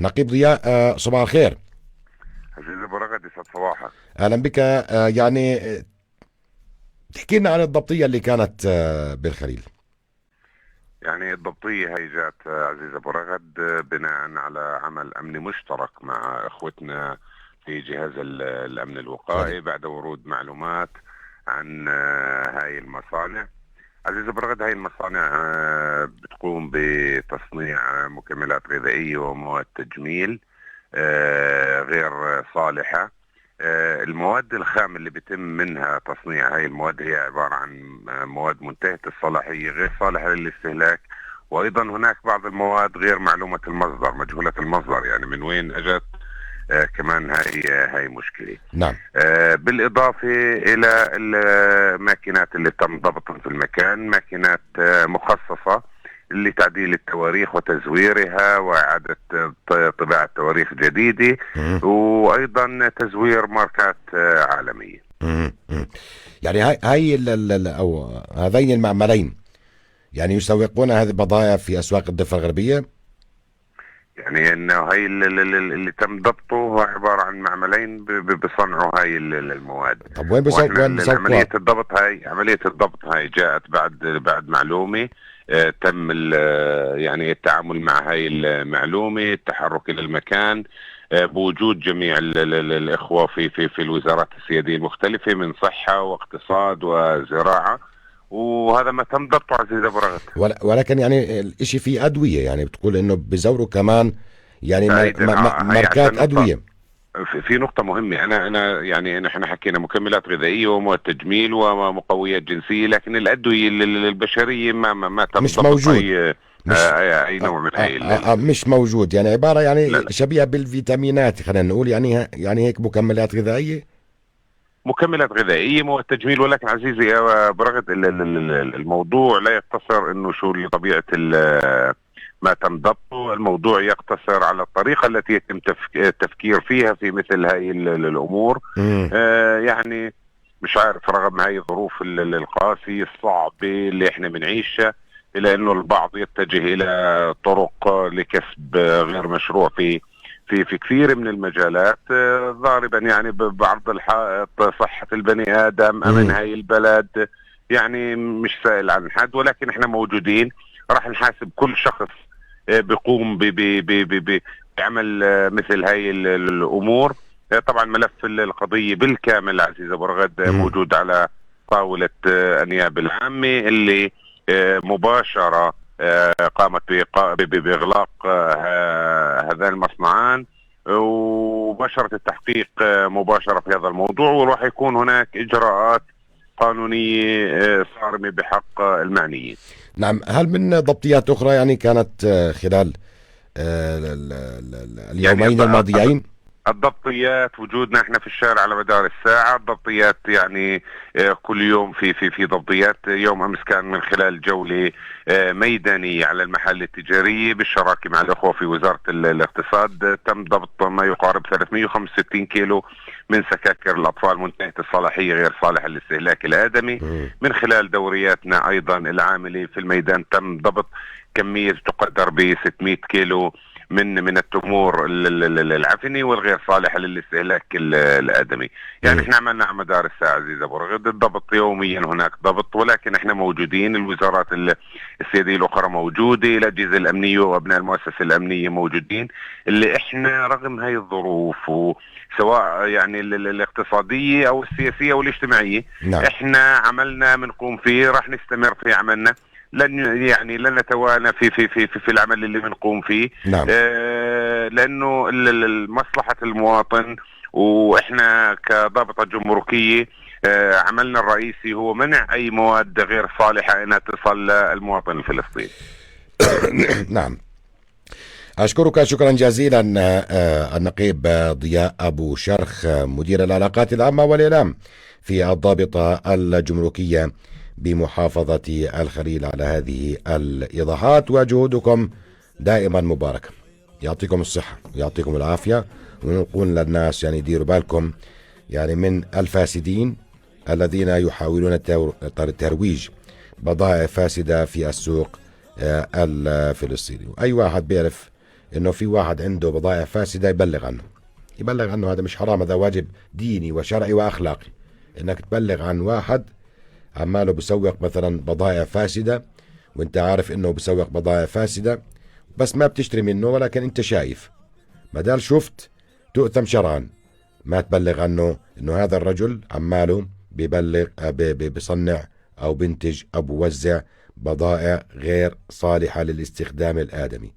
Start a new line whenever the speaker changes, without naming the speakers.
نقيب ضياء، صباح الخير.
عزيزي ابو رغد، يسعد صباحك.
اهلا بك. يعني تحكي لنا عن الضبطيه اللي كانت بالخليل.
يعني الضبطيه هي جات عزيزي ابو رغد بناء على عمل امني مشترك مع اخوتنا في جهاز الامن
طيب.
الوقائي بعد ورود معلومات عن هاي المصانع. عزيزي ابو رغد، هاي المصانع بتقوم بتصنيع مكملات غذائيه ومواد تجميل غير صالحه. المواد الخام اللي بيتم منها تصنيع هاي المواد هي عبارة عن مواد منتهية الصلاحية غير صالحة للاستهلاك. وأيضا هناك بعض المواد غير معلومة المصدر، مجهولة المصدر، يعني من وين أجت. كمان هاي مشكلة.
نعم.
بالإضافة إلى الماكينات اللي تم ضبطها في المكان، ماكينات مخصصة لتعديل التواريخ وتزويرها وإعادة طباعة تواريخ جديدة،
مم.
وأيضا تزوير ماركات عالمية.
مم. يعني هاي او هذين المعملين يعني يسوقون هذه البضائع في اسواق الضفه الغربيه.
يعني انه هاي اللي تم ضبطه هو عبارة عن معملين بصنعوا هاي المواد.
طب
واحنا
وين بيسوقوها؟
عملية الضبط هاي جاءت بعد معلومة. تم يعني التعامل مع هاي المعلومة، التحرك الى المكان بوجود جميع الاخوة في الوزارات السيادية المختلفة من صحة واقتصاد وزراعة. وهذا ما تم ضبطه عزيز ابو رغد.
ولكن يعني الاشي فيه ادويه، يعني بتقول انه بزوروا كمان يعني
تأييدا هي
ماركات
عشان نقطة.
ادويه.
في نقطة مهمة. أنا يعني نحن حكينا مكملات غذائية ومواد تجميل ومقويات جنسية، لكن الأدوية البشرية ما تم
مش
ضبط
موجود.
أي
مش
أي نوع من هاي
مش موجود، يعني عبارة
لا
يعني
لا.
شبيهة بالفيتامينات، خلينا نقول يعني هيك مكملات غذائية.
مكملات غذائية، مواد تجميل، ولكن عزيزي يا برغد، الموضوع لا يقتصر إنه شو طبيعة ما تم ضبطه. الموضوع يقتصر على الطريقة التي يتم التفكير فيها في مثل هاي الأمور.
امم.
يعني مش عارف، رغم هاي الظروف القاسية الصعبة اللي احنا بنعيشها، إلى أنه البعض يتجه إلى طرق لكسب غير مشروع في كثير من المجالات، ضاربا يعني بعرض الحائط صحة البني آدم، أمن
امم.
هاي البلد. يعني مش سائل عن حد، ولكن احنا موجودين. راح نحاسب كل شخص بيقوم بعمل مثل هاي الأمور. طبعا ملف القضية بالكامل عزيز أبو رغد
امم.
موجود على طاولة النيابة العامة، اللي مباشرة قامت بإغلاق هذان المصنعان، وبشرت التحقيق مباشرة في هذا الموضوع، وراح يكون هناك إجراءات قانونية صارمة بحق المعنيين.
نعم. هل من ضبطيات أخرى يعني كانت خلال
يعني
اليومين الماضيين؟
الضبطيات، وجودنا احنا في الشارع على مدار الساعة. الضبطيات يعني كل يوم في ضبطيات. يوم امس كان من خلال جولة ميدانية على المحال التجارية بالشراكة مع الاخوة في وزارة الاقتصاد. تم ضبط ما يقارب 365 كيلو من سكاكر الاطفال منتهية الصلاحية غير صالحة للاستهلاك الادمي.
مم.
من خلال دورياتنا ايضا العاملة في الميدان تم ضبط كمية تقدر ب 600 كيلو من التمور العفني والغير صالحه للاستهلاك الادمي. يعني
مم.
احنا عملنا على مدار الساعه عزيز ابو رغد الضبط يوميا، هناك ضبط، ولكن احنا موجودين. الوزارات السياديه الاخرى موجوده، الاجهزه الامنيه وابناء المؤسسه الامنيه موجودين. اللي احنا رغم هاي الظروف، سواء يعني الاقتصاديه او السياسيه او الاجتماعيه،
نعم.
احنا عملنا بنقوم فيه، راح نستمر في عملنا. لن نتوانى في العمل اللي بنقوم فيه.
نعم.
لانه مصلحة المواطن، واحنا كضابطة جمركية عملنا الرئيسي هو منع اي مواد غير صالحة انها تصل للمواطن الفلسطيني.
نعم. أشكرك شكرا جزيلا النقيب ضياء أبو شرخ، مدير العلاقات العامة والإعلام في الضابطة الجمركية بمحافظة الخليل، على هذه الإيضاحات. وجهودكم دائما مباركة، يعطيكم الصحة يعطيكم العافية. ونقول للناس يعني ديروا بالكم يعني من الفاسدين الذين يحاولون ترويج بضائع فاسدة في السوق الفلسطيني. وأي واحد بيعرف انه في واحد عنده بضائع فاسدة يبلغ عنه. يبلغ عنه، هذا مش حرام، هذا واجب ديني وشرعي واخلاقي، انك تبلغ عن واحد عماله بسوق مثلا بضائع فاسدة، وانت عارف انه بسوق بضائع فاسدة بس ما بتشتري منه، ولكن انت شايف، ما دام شفت تؤثم شرعا ما تبلغ عنه انه هذا الرجل عماله بيبلغ بصنع او بنتج او بوزع بضائع غير صالحة للاستخدام الآدمي.